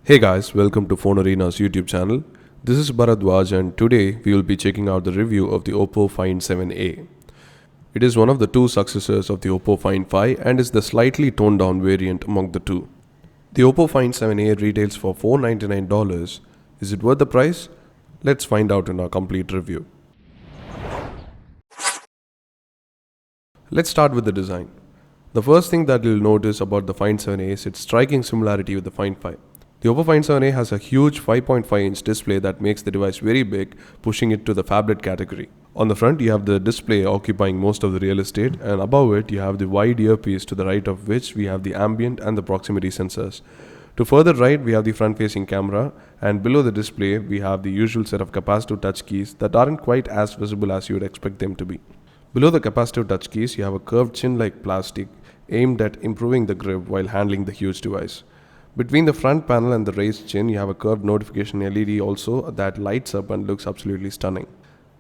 Hey guys, welcome to Fonearena's YouTube channel. This is Bharadwaj and today we will be checking out the review of the Oppo Find 7a. It is one of the two successors of the Oppo Find 5 and is the slightly toned down variant among the two. The Oppo Find 7a retails for $499. Is it worth the price? Let's find out in our complete review. Let's start with the design. The first thing that you'll notice about the Find 7a is its striking similarity with the Find 5. The Oppo Find 7a has a huge 5.5-inch display that makes the device very big, pushing it to the phablet category. On the front, you have the display occupying most of the real estate, and above it, you have the wide earpiece to the right of which we have the ambient and the proximity sensors. To further right, we have the front-facing camera, and below the display, we have the usual set of capacitive touch keys that aren't quite as visible as you would expect them to be. Below the capacitive touch keys, you have a curved chin-like plastic aimed at improving the grip while handling the huge device. Between the front panel and the raised chin, you have a curved notification LED also that lights up and looks absolutely stunning.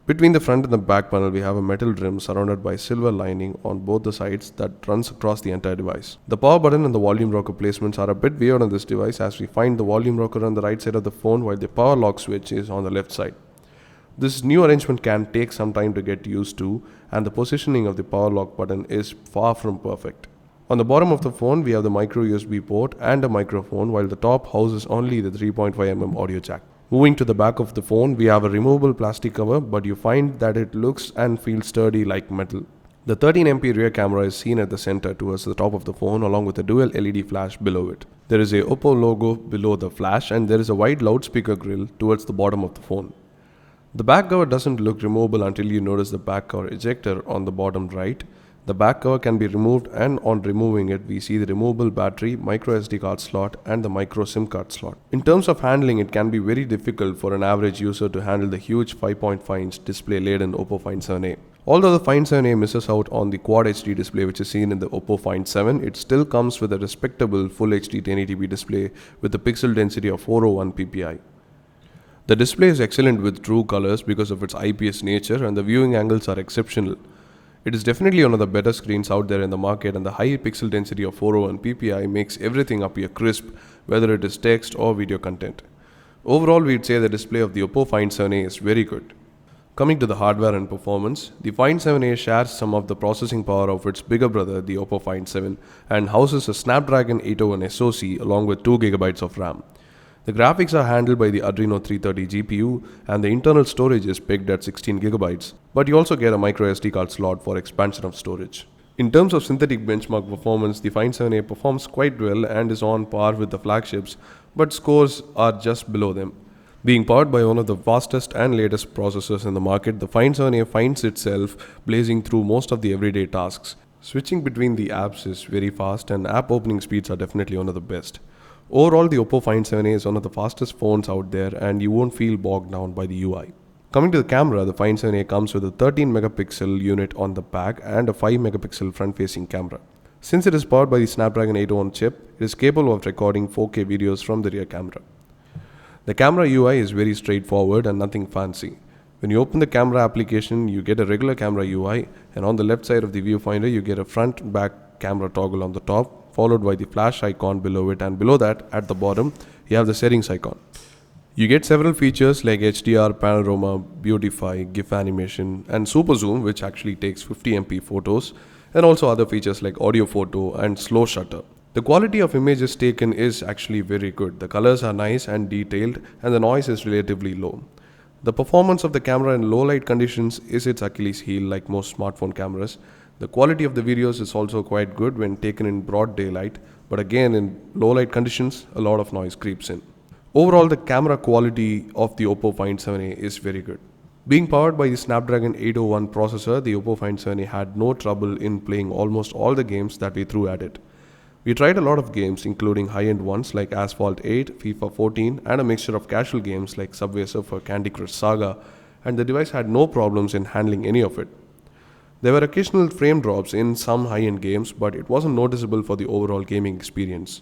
Between the front and the back panel, we have a metal rim surrounded by silver lining on both the sides that runs across the entire device. The power button and the volume rocker placements are a bit weird on this device as we find the volume rocker on the right side of the phone while the power lock switch is on the left side. This new arrangement can take some time to get used to, and the positioning of the power lock button is far from perfect. On the bottom of the phone, we have the micro USB port and a microphone, while the top houses only the 3.5mm audio jack. Moving to the back of the phone, we have a removable plastic cover, but you find that it looks and feels sturdy like metal. The 13MP rear camera is seen at the center towards the top of the phone along with a dual LED flash below it. There is a Oppo logo below the flash and there is a wide loudspeaker grill towards the bottom of the phone. The back cover doesn't look removable until you notice the back cover ejector on the bottom right. The back cover can be removed, and on removing it we see the removable battery, micro SD card slot and the micro SIM card slot. In terms of handling, it can be very difficult for an average user to handle the huge 5.5-inch display laid in Oppo Find 7a. Although the Find 7a misses out on the Quad HD display which is seen in the Oppo Find 7, it still comes with a respectable Full HD 1080p display with a pixel density of 401 ppi. The display is excellent with true colors because of its IPS nature and the viewing angles are exceptional. It is definitely one of the better screens out there in the market, and the high pixel density of 401 ppi makes everything appear crisp, whether it is text or video content. Overall, we'd say the display of the Oppo Find 7a is very good. Coming to the hardware and performance, the Find 7a shares some of the processing power of its bigger brother, the Oppo Find 7, and houses a Snapdragon 801 SoC along with 2GB of RAM. The graphics are handled by the Adreno 330 GPU and the internal storage is pegged at 16GB, but you also get a micro SD card slot for expansion of storage. In terms of synthetic benchmark performance, the Find 7a performs quite well and is on par with the flagships, but scores are just below them. Being powered by one of the fastest and latest processors in the market, the Find 7a finds itself blazing through most of the everyday tasks. Switching between the apps is very fast and app opening speeds are definitely one of the best. Overall, the Oppo Find 7a is one of the fastest phones out there and you won't feel bogged down by the UI. Coming to the camera, the Find 7a comes with a 13MP unit on the back and a 5MP front-facing camera. Since it is powered by the Snapdragon 801 chip, it is capable of recording 4K videos from the rear camera. The camera UI is very straightforward and nothing fancy. When you open the camera application, you get a regular camera UI, and on the left side of the viewfinder, you get a front-back camera toggle on the top, followed by the flash icon below it, and below that, at the bottom, you have the settings icon. You get several features like HDR, panorama, beautify, GIF animation, and super zoom, which actually takes 50MP photos, and also other features like audio photo and slow shutter. The quality of images taken is actually very good. The colors are nice and detailed, and the noise is relatively low. The performance of the camera in low light conditions is its Achilles heel like most smartphone cameras. The quality of the videos is also quite good when taken in broad daylight, but again in low light conditions, a lot of noise creeps in. Overall, the camera quality of the Oppo Find 7a is very good. Being powered by the Snapdragon 801 processor, the Oppo Find 7a had no trouble in playing almost all the games that we threw at it. We tried a lot of games including high-end ones like Asphalt 8, FIFA 14 and a mixture of casual games like Subway Surfer, Candy Crush Saga, and the device had no problems in handling any of it. There were occasional frame drops in some high-end games, but it wasn't noticeable for the overall gaming experience.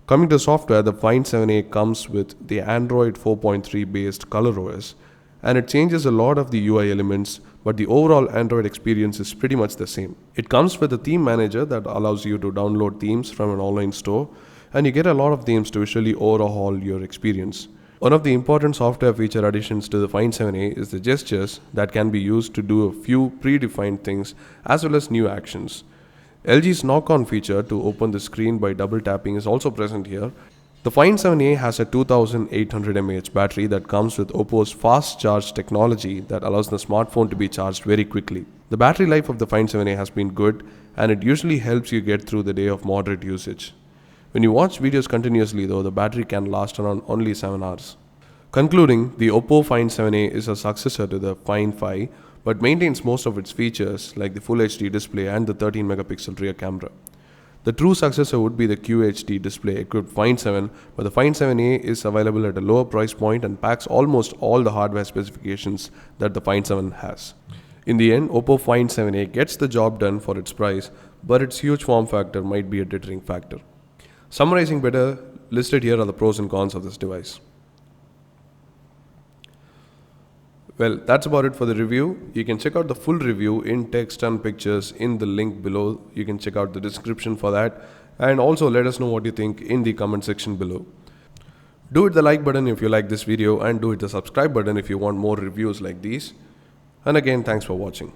Coming to software, the Find 7a comes with the Android 4.3 based ColorOS, and it changes a lot of the UI elements, but the overall Android experience is pretty much the same. It comes with a theme manager that allows you to download themes from an online store. and you get a lot of themes to visually overhaul your experience. One of the important software feature additions to the Find 7a is the gestures that can be used to do a few predefined things as well as new actions. LG's knock-on feature to open the screen by double tapping is also present here. The Find 7a has a 2800 mAh battery that comes with Oppo's fast charge technology that allows the smartphone to be charged very quickly. The battery life of the Find 7a has been good, and it usually helps you get through the day of moderate usage. When you watch videos continuously though, the battery can last around only 7 hours. Concluding, the Oppo Find 7a is a successor to the Find 5 but maintains most of its features like the Full HD display and the 13 megapixel rear camera. The true successor would be the QHD display equipped Find 7, but the Find 7a is available at a lower price point and packs almost all the hardware specifications that the Find 7 has. In the end, Oppo Find 7a gets the job done for its price, but its huge form factor might be a deterring factor. Summarizing better, listed here are the pros and cons of this device. Well, that's about it for the review. You can check out the full review in text and pictures in the link below. You can check out the description for that, and also let us know what you think in the comment section below. Do hit the like button if you like this video, and do hit the subscribe button if you want more reviews like these. And again, thanks for watching.